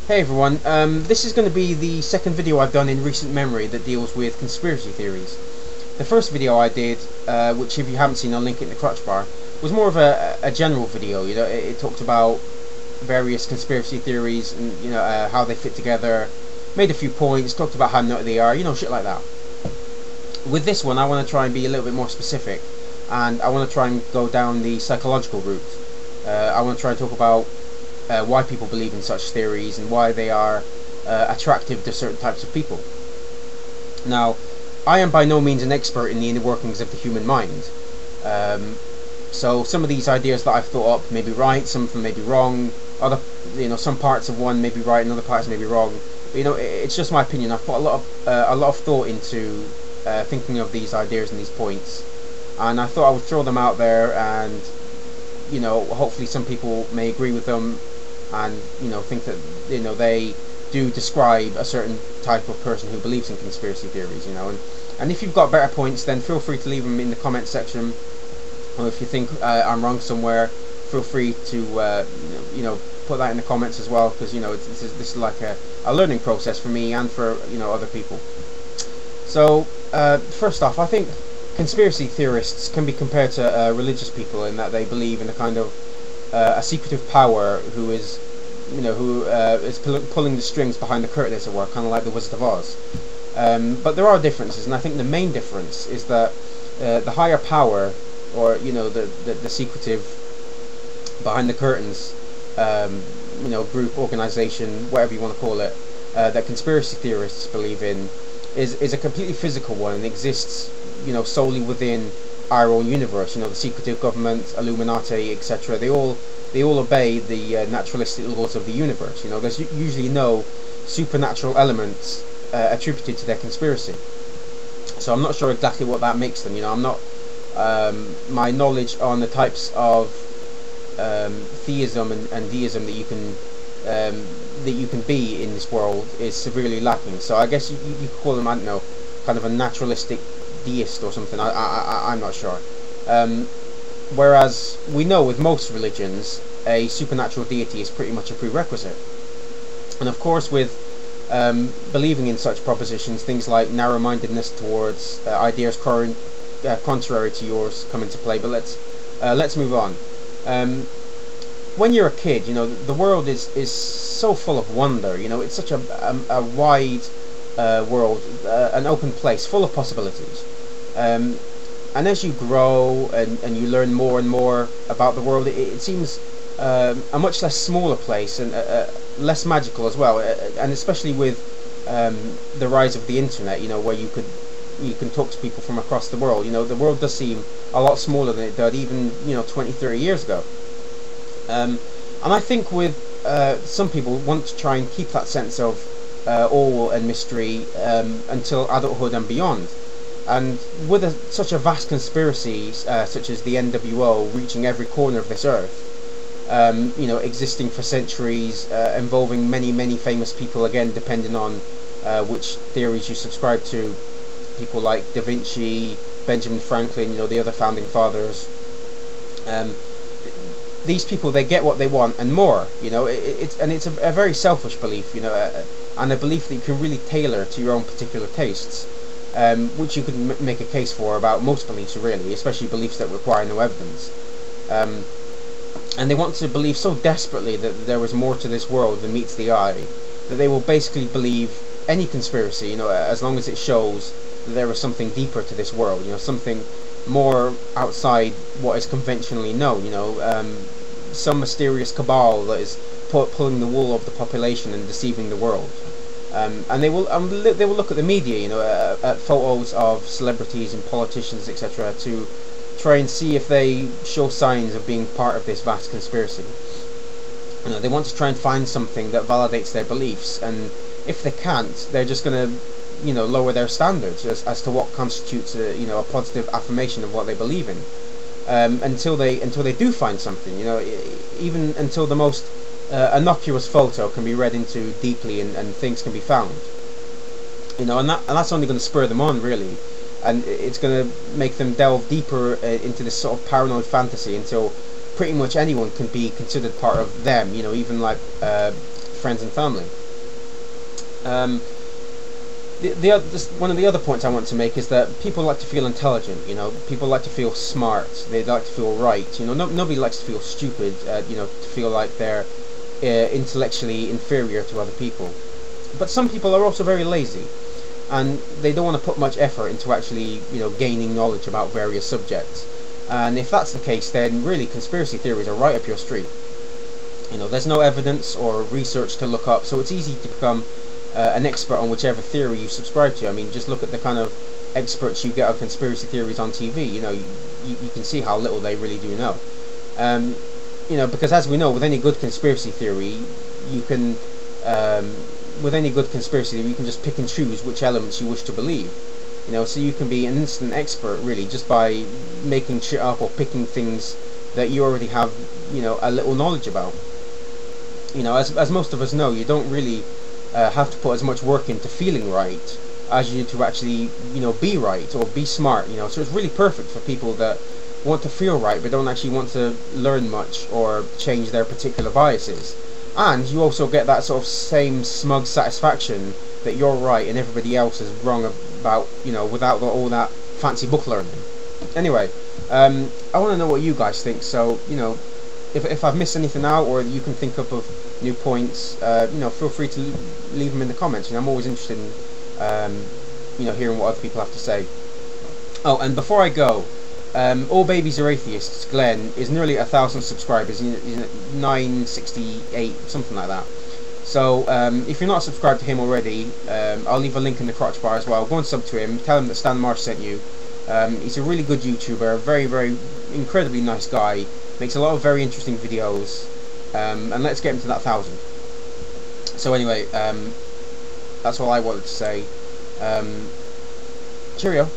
Hey everyone, this is going to be the second video I've done in recent memory that deals with conspiracy theories. The first video I did, which if you haven't seen I'll link it in the crotch bar, was more of a general video. You know, it talked about various conspiracy theories and how they fit together, made a few points, talked about how nutty they are, shit like that. With this one I want to try and be a little bit more specific, and I want to try and go down the psychological route. I want to try and talk about why people believe in such theories and why they are attractive to certain types of people. Now, I am by no means an expert in the inner workings of the human mind, so some of these ideas that I've thought up may be right, some of them may be wrong. Other, some parts of one may be right and other parts may be wrong. But, it's just my opinion. I've put a lot of thought into thinking of these ideas and these points, and I thought I would throw them out there, and hopefully some people may agree with them and think that they do describe a certain type of person who believes in conspiracy theories. And if you've got better points, then feel free to leave them in the comment section, or if you think I'm wrong somewhere, feel free to put that in the comments as well, because this is like a learning process for me and for other people. So first off, I think conspiracy theorists can be compared to religious people in that they believe in a kind of a secretive power who is pulling the strings behind the curtain, as it were, kind of like the Wizard of Oz. But there are differences, and I think the main difference is that the higher power, or the secretive behind the curtains group, organization, whatever you want to call it, that conspiracy theorists believe in is a completely physical one and exists solely within our own universe. The secretive government, Illuminati, etc. They all obey the naturalistic laws of the universe. There's usually no supernatural elements attributed to their conspiracy. So I'm not sure exactly what that makes them. I'm not my knowledge on the types of theism and deism that you can be in this world is severely lacking. So I guess you could call them, I don't know, kind of a naturalistic deist or something. I'm not sure. Whereas we know with most religions a supernatural deity is pretty much a prerequisite. And of course with believing in such propositions, things like narrow-mindedness towards ideas contrary to yours come into play. But let's move on. When you're a kid, the world is so full of wonder. It's such a wide world, an open place full of possibilities. And as you grow and you learn more and more about the world, it seems a much less smaller place and less magical as well. And especially with the rise of the internet, where you can talk to people from across the world. The world does seem a lot smaller than it did even 20, 30 years ago. And I think with some people want to try and keep that sense of awe and mystery until adulthood and beyond. And with such a vast conspiracy such as the NWO reaching every corner of this earth, existing for centuries, involving many famous people, again depending on which theories you subscribe to, people like Da Vinci, Benjamin Franklin, the other founding fathers. These people, they get what they want and more. It's a very selfish belief, and a belief that you can really tailor to your own particular tastes. Which you could make a case for about most beliefs, really, especially beliefs that require no evidence. And they want to believe so desperately that there is more to this world than meets the eye, that they will basically believe any conspiracy, as long as it shows that there is something deeper to this world, something more outside what is conventionally known, some mysterious cabal that is pulling the wool over the population and deceiving the world. And they will look at the media, at photos of celebrities and politicians, etc., to try and see if they show signs of being part of this vast conspiracy. They want to try and find something that validates their beliefs, and if they can't, they're just going to, lower their standards as to what constitutes a positive affirmation of what they believe in, until they do find something. Even until the most innocuous photo can be read into deeply and things can be found. And that's only going to spur them on, really, and it's going to make them delve deeper into this sort of paranoid fantasy until pretty much anyone can be considered part of them. Even like friends and family. One of the other points I want to make is that people like to feel intelligent. You know, people like to feel smart. They like to feel right. You know, nobody likes to feel stupid. You know, to feel like they're intellectually inferior to other people. But some people are also very lazy, and they don't want to put much effort into actually, you know, gaining knowledge about various subjects. And if that's the case, then really conspiracy theories are right up your street. You know, there's no evidence or research to look up, so it's easy to become an expert on whichever theory you subscribe to. I mean, just look at the kind of experts you get on conspiracy theories on TV. You know, you can see how little they really do know. You know, because as we know, with any good conspiracy theory, you can just pick and choose which elements you wish to believe. You know, so you can be an instant expert really just by making shit up or picking things that you already have, you know, a little knowledge about. You know, as most of us know, you don't really have to put as much work into feeling right as you do to actually, you know, be right or be smart. You know, so it's really perfect for people that want to feel right but don't actually want to learn much or change their particular biases. And you also get that sort of same smug satisfaction that you're right and everybody else is wrong about, you know, without all that fancy book learning. Anyway, I want to know what you guys think, so, you know, if I've missed anything out or you can think up of new points, you know, feel free to leave them in the comments. You know, I'm always interested in, you know, hearing what other people have to say. Oh, and before I go, All Babies Are Atheists, Glenn, is nearly 1,000 subscribers. He's 968, something like that. So, if you're not subscribed to him already, I'll leave a link in the crotch bar as well. Go and sub to him, tell him that Stan Marsh sent you. He's a really good YouTuber, very, very, incredibly nice guy, makes a lot of very interesting videos, and let's get him to that 1,000. So anyway, that's all I wanted to say. Cheerio.